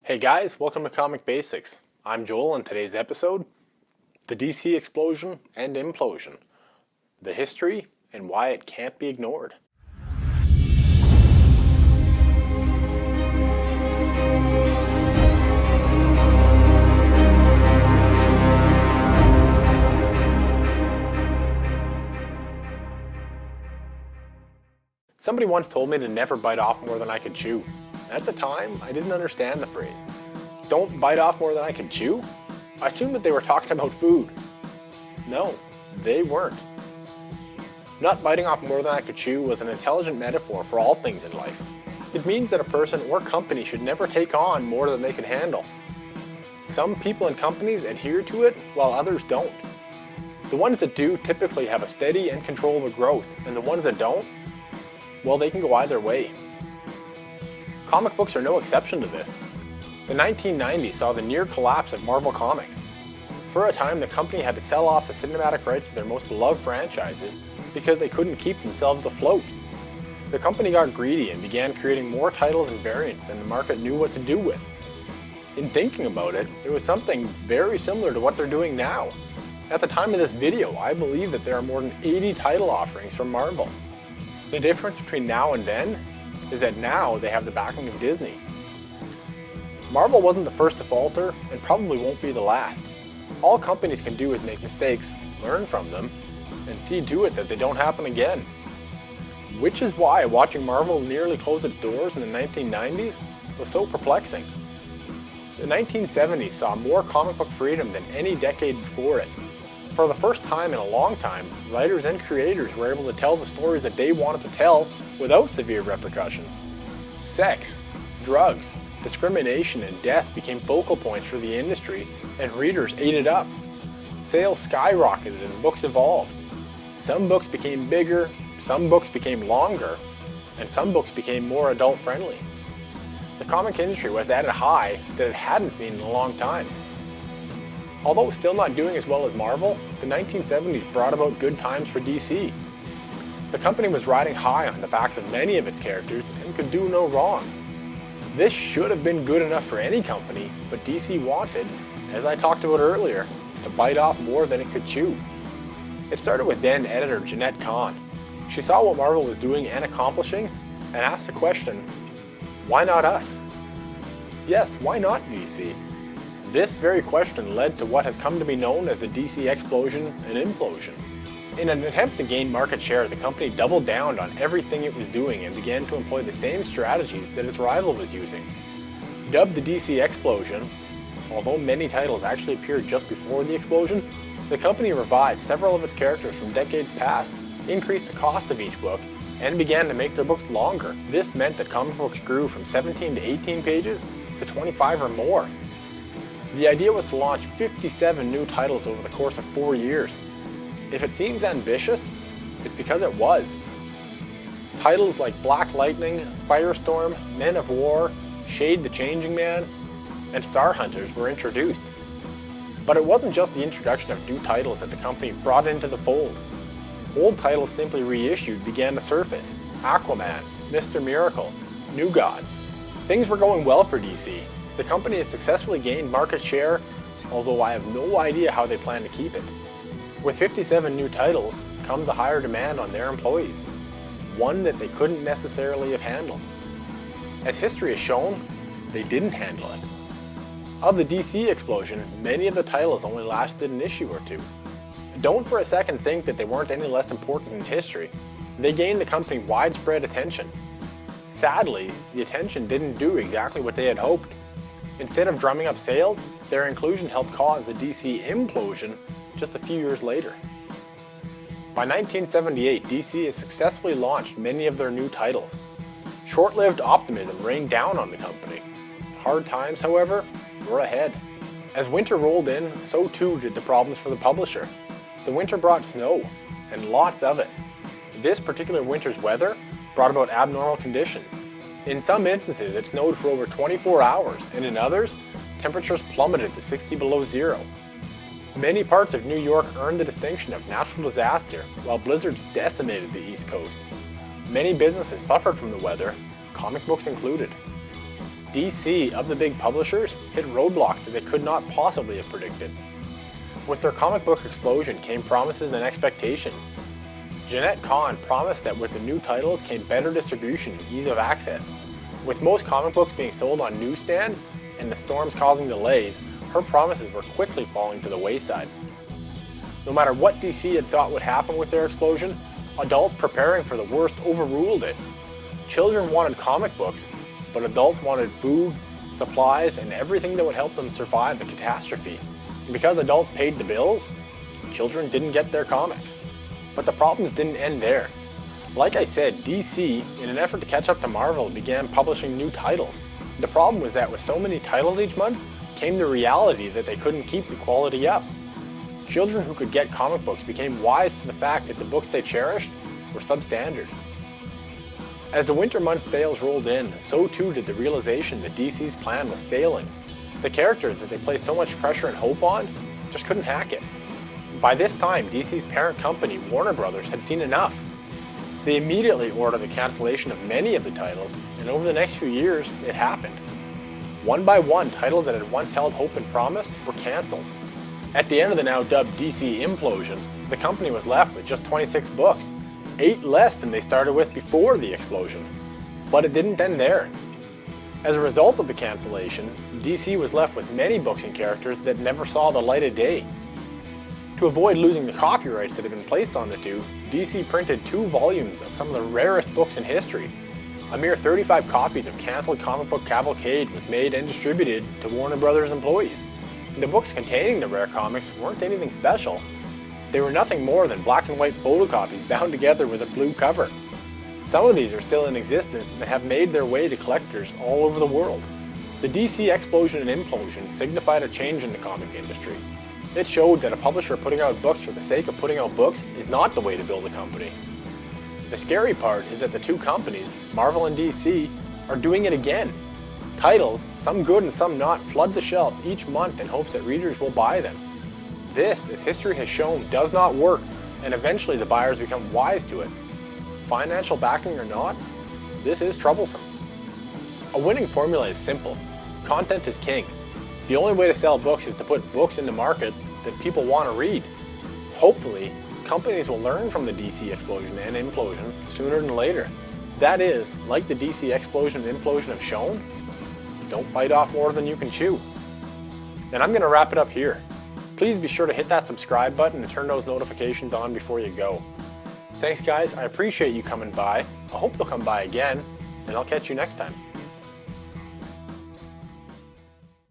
Hey guys, welcome to Comic Basics. I'm Joel, and today's episode, the DC Explosion and Implosion, the history and why it can't be ignored. Somebody once told me to never bite off more than I could chew. At the time, I didn't understand the phrase. Don't bite off more than I can chew? I assumed that they were talking about food. No, they weren't. Not biting off more than I could chew was an intelligent metaphor for all things in life. It means that a person or company should never take on more than they can handle. Some people and companies adhere to it, while others don't. The ones that do typically have a steady and controllable growth, and the ones that don't, well, they can go either way. Comic books are no exception to this. The 1990s saw the near collapse of Marvel Comics. For a time, the company had to sell off the cinematic rights to their most beloved franchises because they couldn't keep themselves afloat. The company got greedy and began creating more titles and variants than the market knew what to do with. In thinking about it, it was something very similar to what they're doing now. At the time of this video, I believe that there are more than 80 title offerings from Marvel. The difference between now and then is that now they have the backing of Disney. Marvel wasn't the first to falter and probably won't be the last. All companies can do is make mistakes, learn from them, and see to it that they don't happen again. Which is why watching Marvel nearly close its doors in the 1990s was so perplexing. The 1970s saw more comic book freedom than any decade before it. For the first time in a long time, writers and creators were able to tell the stories that they wanted to tell without severe repercussions. Sex, drugs, discrimination, and death became focal points for the industry, and readers ate it up. Sales skyrocketed and books evolved. Some books became bigger, some books became longer, and some books became more adult-friendly. The comic industry was at a high that it hadn't seen in a long time. Although still not doing as well as Marvel, the 1970s brought about good times for DC. The company was riding high on the backs of many of its characters and could do no wrong. This should have been good enough for any company, but DC wanted, as I talked about earlier, to bite off more than it could chew. It started with then editor Jeanette Kahn. She saw what Marvel was doing and accomplishing and asked the question, why not us? Yes, why not DC? This very question led to what has come to be known as the DC Explosion and Implosion. In an attempt to gain market share, the company doubled down on everything it was doing and began to employ the same strategies that its rival was using. Dubbed the DC Explosion, although many titles actually appeared just before the explosion, the company revived several of its characters from decades past, increased the cost of each book, and began to make their books longer. This meant that comic books grew from 17 to 18 pages to 25 or more. The idea was to launch 57 new titles over the course of 4 years. If it seems ambitious, it's because it was. Titles like Black Lightning, Firestorm, Men of War, Shade the Changing Man, and Star Hunters were introduced. But it wasn't just the introduction of new titles that the company brought into the fold. Old titles simply reissued began to surface. Aquaman, Mr. Miracle, New Gods. Things were going well for DC. The company had successfully gained market share, although I have no idea how they plan to keep it. With 57 new titles comes a higher demand on their employees, one that they couldn't necessarily have handled. As history has shown, they didn't handle it. Of the DC explosion, many of the titles only lasted an issue or two. Don't for a second think that they weren't any less important in history. They gained the company widespread attention. Sadly, the attention didn't do exactly what they had hoped. Instead of drumming up sales, their inclusion helped cause the DC Implosion just a few years later. By 1978, DC has successfully launched many of their new titles. Short-lived optimism rained down on the company. Hard times, however, were ahead. As winter rolled in, so too did the problems for the publisher. The winter brought snow, and lots of it. This particular winter's weather brought about abnormal conditions. In some instances, it snowed for over 24 hours, and in others, temperatures plummeted to 60 below zero. Many parts of New York earned the distinction of natural disaster, while blizzards decimated the East Coast. Many businesses suffered from the weather, comic books included. DC, of the big publishers, hit roadblocks that they could not possibly have predicted. With their comic book explosion came promises and expectations. Jeanette Kahn promised that with the new titles came better distribution and ease of access. With most comic books being sold on newsstands and the storms causing delays, her promises were quickly falling to the wayside. No matter what DC had thought would happen with their explosion, adults preparing for the worst overruled it. Children wanted comic books, but adults wanted food, supplies, and everything that would help them survive the catastrophe. And because adults paid the bills, children didn't get their comics. But the problems didn't end there. Like I said, DC, in an effort to catch up to Marvel, began publishing new titles. The problem was that with so many titles each month, came the reality that they couldn't keep the quality up. Children who could get comic books became wise to the fact that the books they cherished were substandard. As the winter months sales rolled in, so too did the realization that DC's plan was failing. The characters that they placed so much pressure and hope on just couldn't hack it. By this time, DC's parent company, Warner Brothers, had seen enough. They immediately ordered the cancellation of many of the titles, and over the next few years, it happened. One by one, titles that had once held hope and promise were cancelled. At the end of the now dubbed DC Implosion, the company was left with just 26 books, 8 less than they started with before the explosion. But it didn't end there. As a result of the cancellation, DC was left with many books and characters that never saw the light of day. To avoid losing the copyrights that had been placed on the two, DC printed 2 volumes of some of the rarest books in history. A mere 35 copies of cancelled comic book Cavalcade was made and distributed to Warner Brothers employees. The books containing the rare comics weren't anything special. They were nothing more than black and white photocopies bound together with a blue cover. Some of these are still in existence and have made their way to collectors all over the world. The DC explosion and implosion signified a change in the comic industry. It showed that a publisher putting out books for the sake of putting out books is not the way to build a company. The scary part is that the two companies, Marvel and DC, are doing it again. Titles, some good and some not, flood the shelves each month in hopes that readers will buy them. This, as history has shown, does not work, and eventually the buyers become wise to it. Financial backing or not, this is troublesome. A winning formula is simple. Content is king. The only way to sell books is to put books in the market that people want to read. Hopefully, companies will learn from the DC explosion and implosion sooner than later. That is, like the DC explosion and implosion have shown, don't bite off more than you can chew. And I'm going to wrap it up here. Please be sure to hit that subscribe button and turn those notifications on before you go. Thanks guys, I appreciate you coming by. I hope you'll come by again, and I'll catch you next time.